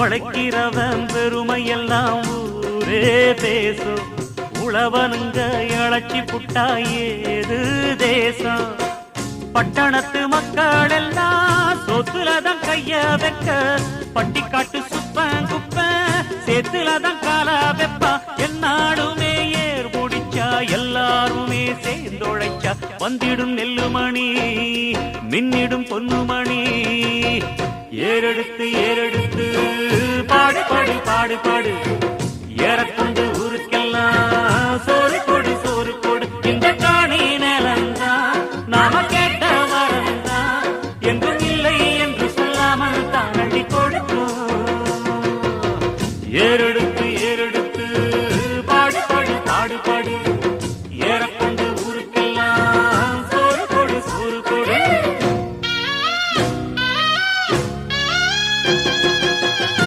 உழைக்கிறவன் பெருமையெல்லாம் ஊரே பேசும். உழவனுங்க இழைச்சி புட்டா ஏது தேசம். பட்டணத்து மக்கள் எல்லாம் சொத்துலதான் கைய வைக்க, பட்டிக்காட்டு சுப்பன் குப்பன் சேத்துலதான் காலா வெப்பா. என்னாலுமே ஏர் முடிச்சா எல்லாருமே சேர்ந்தொழைச்சா வந்திடும் நெல்லுமணி மின்னிடும் பொன்னுமணி. ஏறெடுத்து ஏறெடுத்து பாடு பாடு பாடு பாடு, ஏறக்கொண்டு ஊருக்கெல்லாம் சோறு கொடு சோறு கொடு. இந்த காணி நிலந்தான் நாம கேட்ட வரந்தான், எங்கும் இல்லை என்று சொல்லாமல் தான் அள்ளி கொடுக்கும். ஏறு